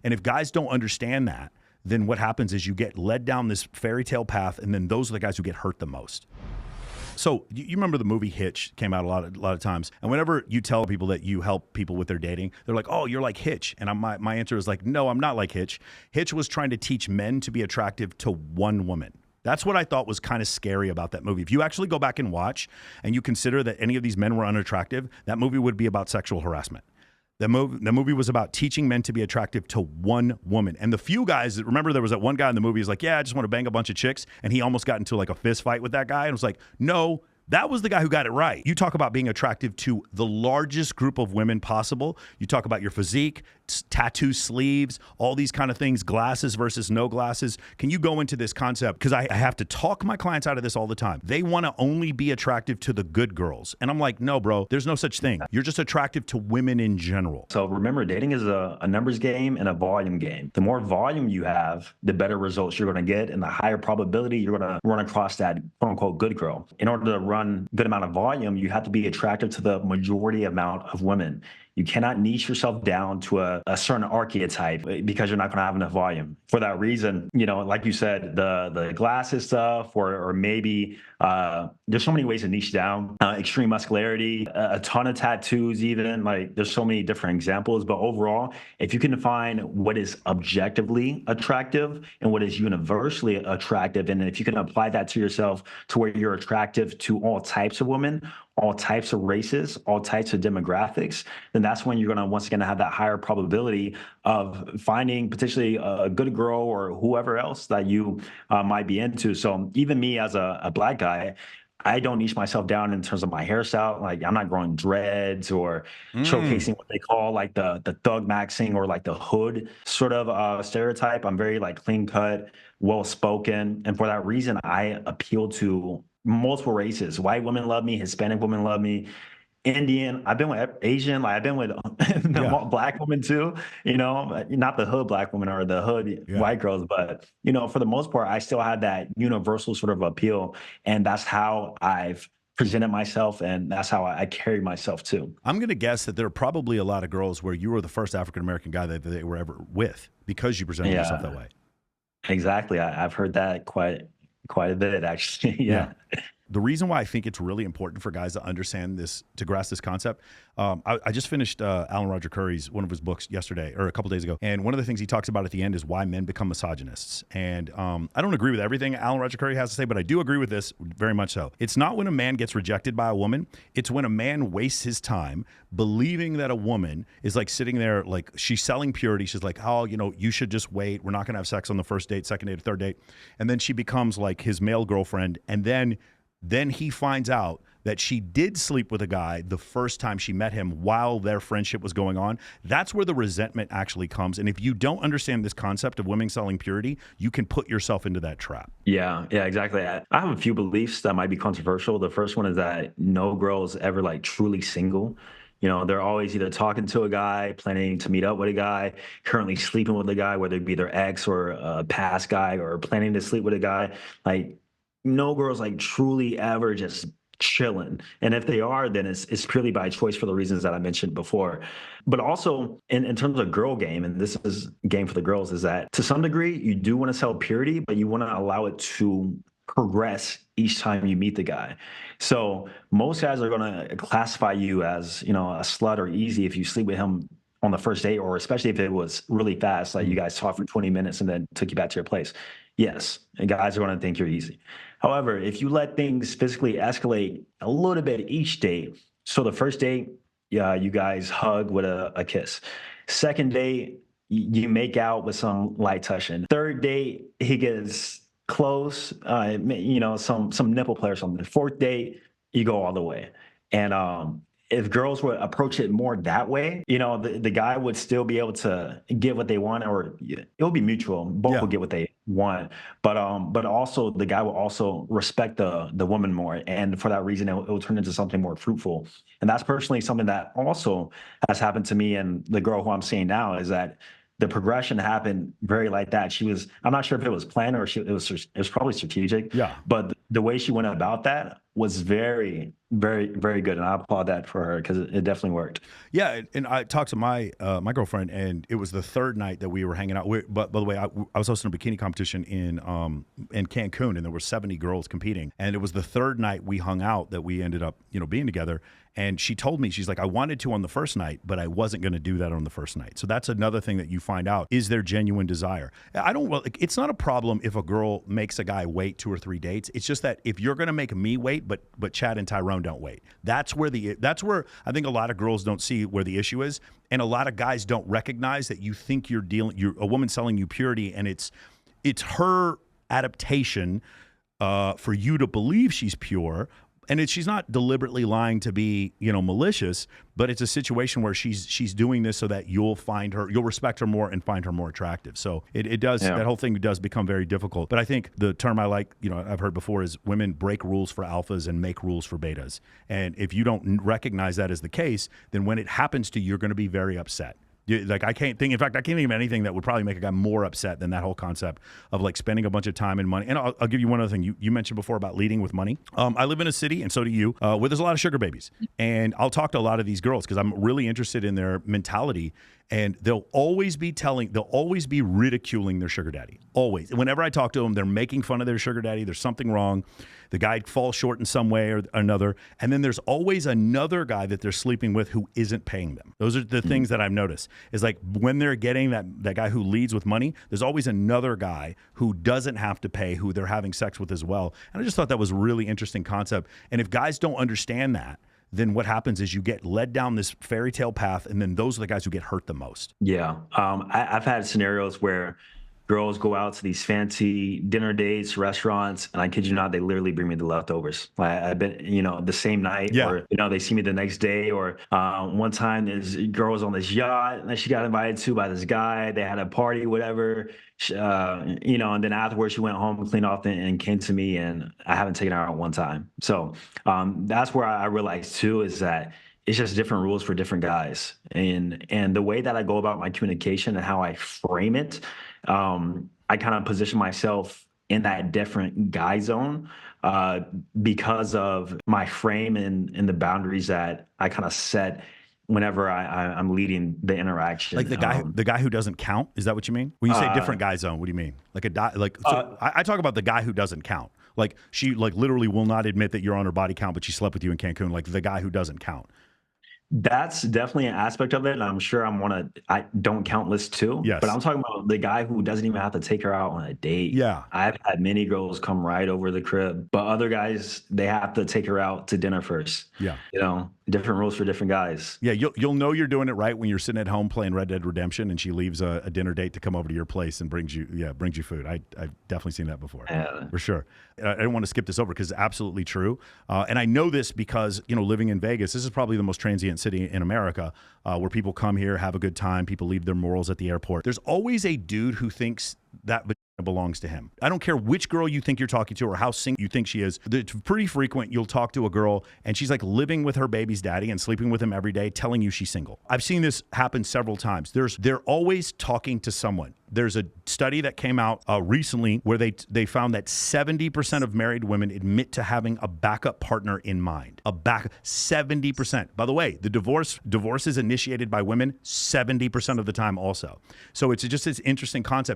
And if guys don't understand that, then what happens is you get led down this fairy tale path, and then those are the guys who get hurt the most. So you remember the movie Hitch came out a lot of times, and whenever you tell people that you help people with their dating, they're like, "Oh, you're like Hitch," and my answer is like, "No, I'm not like Hitch." Hitch was trying to teach men to be attractive to one woman. That's what I thought was kind of scary about that movie. If you actually go back and watch, and you consider that any of these men were unattractive, that movie would be about sexual harassment. The movie was about teaching men to be attractive to one woman. And the few guys, remember there was that one guy in the movie who's like, yeah, I just want to bang a bunch of chicks. And he almost got into like a fist fight with that guy. And was like, no, that was the guy who got it right. You talk about being attractive to the largest group of women possible. You talk about your physique, tattoo sleeves, all these kind of things, glasses versus no glasses. Can you go into this concept? Because I have to talk my clients out of this all the time. They want to only be attractive to the good girls. And I'm like, no, bro, there's no such thing. You're just attractive to women in general. So remember, dating is a numbers game and a volume game. The more volume you have, the better results you're going to get, and the higher probability you're going to run across that quote unquote good girl. In order to run good amount of volume, you have to be attractive to the majority amount of women. You cannot niche yourself down to a certain archetype because you're not going to have enough volume. For that reason, like you said, the glasses stuff, or maybe there's so many ways to niche down. Extreme muscularity, a ton of tattoos, even like there's so many different examples. But overall, if you can define what is objectively attractive and what is universally attractive, and if you can apply that to yourself to where you're attractive to all types of women, all types of races, all types of demographics, then that's when you're going to once again have that higher probability of finding potentially a good girl or whoever else that you might be into. So even me as a black guy, I don't niche myself down in terms of my hairstyle. Like I'm not growing dreads or showcasing what they call like the thug maxing or like the hood sort of stereotype. I'm very like clean cut, well spoken, and for that reason, I appeal to multiple races. White women love me, Hispanic women love me, Indian. I've been with Asian, like I've been with black women too, not the hood black women or the hood white girls, but for the most part, I still have that universal sort of appeal. And that's how I've presented myself, and that's how I carry myself too. I'm going to guess that there are probably a lot of girls where you were the first African-American guy that they were ever with because you presented yourself that way. Exactly. I've heard that quite a bit, actually. Yeah. The reason why I think it's really important for guys to understand this, to grasp this concept, I just finished Alan Roger Curry's, one of his books yesterday, or a couple days ago. And one of the things he talks about at the end is why men become misogynists. And I don't agree with everything Alan Roger Curry has to say, but I do agree with this very much so. It's not when a man gets rejected by a woman. It's when a man wastes his time believing that a woman is like sitting there, like she's selling purity. She's like, oh, you should just wait. We're not going to have sex on the first date, second date, third date. And then she becomes like his male girlfriend. And then he finds out that she did sleep with a guy the first time she met him while their friendship was going on. That's where the resentment actually comes. And if you don't understand this concept of women selling purity, you can put yourself into that trap. Yeah, exactly. I have a few beliefs that might be controversial. The first one is that no girl is ever like truly single. They're always either talking to a guy, planning to meet up with a guy, currently sleeping with a guy, whether it be their ex or a past guy, or planning to sleep with a guy. Like, no girl's like truly ever just chilling. And if they are, then it's purely by choice for the reasons that I mentioned before. But also in terms of girl game, and this is game for the girls, is that to some degree, you do want to sell purity, but you want to allow it to progress each time you meet the guy. So most guys are going to classify you as, a slut or easy if you sleep with him on the first date, or especially if it was really fast, like you guys talked for 20 minutes and then took you back to your place. Yes, and guys are going to think you're easy. However, if you let things physically escalate a little bit each date, so the first date, you guys hug with a kiss. Second date, you make out with some light touching. Third date, he gets close, some nipple play or something. Fourth date, you go all the way. And if girls would approach it more that way, the guy would still be able to get what they want, or it'll be mutual. Both will get what they want. But also the guy will also respect the woman more. And for that reason, it will turn into something more fruitful. And that's personally something that also has happened to me. And the girl who I'm seeing now is that the progression happened very like that. I'm not sure if it was planned or it was probably strategic. Yeah. But the way she went about that was very, very, very good, and I applaud that for her because it definitely worked. Yeah, and I talked to my my girlfriend, and it was the third night that we were hanging out. But by the way, I was hosting a bikini competition in Cancun, and there were 70 girls competing. And it was the third night we hung out that we ended up being together. And she told me, she's like, I wanted to on the first night, but I wasn't going to do that on the first night. So that's another thing that you find out is their genuine desire. It's not a problem if a girl makes a guy wait 2 or 3 dates. It's just that if you're going to make me wait, but Chad and Tyrone don't wait, that's where I think a lot of girls don't see where the issue is, and a lot of guys don't recognize that you think you're a woman selling you purity, and it's her adaptation for you to believe she's pure. And she's not deliberately lying to be, malicious, but it's a situation where she's doing this so that you'll respect her more and find her more attractive. So it does, that whole thing does become very difficult. But I think the term I like, I've heard before is women break rules for alphas and make rules for betas. And if you don't recognize that as the case, then when it happens to you, you're going to be very upset. I can't think of anything that would probably make a guy more upset than that whole concept of like spending a bunch of time and money. And I'll give you one other thing. You mentioned before about leading with money. I live in a city, and so do you, where there's a lot of sugar babies. And I'll talk to a lot of these girls because I'm really interested in their mentality. And they'll always be ridiculing their sugar daddy. Always. And whenever I talk to them, they're making fun of their sugar daddy. There's something wrong. The guy falls short in some way or another. And then there's always another guy that they're sleeping with who isn't paying them. Those are the things that I've noticed. Is like when they're getting that guy who leads with money, there's always another guy who doesn't have to pay, who they're having sex with as well. And I just thought that was a really interesting concept. And if guys don't understand that, then what happens is you get led down this fairy tale path, and then those are the guys who get hurt the most. Yeah. I've had scenarios where girls go out to these fancy dinner dates, restaurants, and I kid you not, they literally bring me the leftovers. I've been, the same night, or, they see me the next day, or one time this girl was on this yacht that she got invited to by this guy. They had a party, whatever, and then afterwards she went home and cleaned off and came to me, and I haven't taken her out one time. So that's where I realized too, is that it's just different rules for different guys. And the way that I go about my communication and how I frame it, I kind of position myself in that different guy zone because of my frame and the boundaries that I kind of set whenever I'm leading the interaction. Like the guy who doesn't count. Is that what you mean? When you say different guy zone, what do you mean? I talk about the guy who doesn't count. Like she literally will not admit that you're on her body count, but she slept with you in Cancun. Like the guy who doesn't count. That's definitely an aspect of it, and I'm sure I don't count list too. Yes. But I'm talking about the guy who doesn't even have to take her out on a date. Yeah. I've had many girls come right over the crib, but other guys, they have to take her out to dinner first. Yeah. Different rules for different guys. Yeah, you'll know you're doing it right when you're sitting at home playing Red Dead Redemption, and she leaves a dinner date to come over to your place and brings you food. I've definitely seen that before, for sure. I don't want to skip this over because it's absolutely true, and I know this because living in Vegas, this is probably the most transient city in America, where people come here, have a good time, people leave their morals at the airport. There's always a dude who thinks that belongs to him. I don't care which girl you think you're talking to or how single you think she is. It's pretty frequent you'll talk to a girl and she's like living with her baby's daddy and sleeping with him every day, telling you she's single. I've seen this happen several times. They're always talking to someone. There's a study that came out recently where they found that 70% of married women admit to having a backup partner in mind. 70%. By the way, the divorce is initiated by women 70% of the time also. So it's just this interesting concept.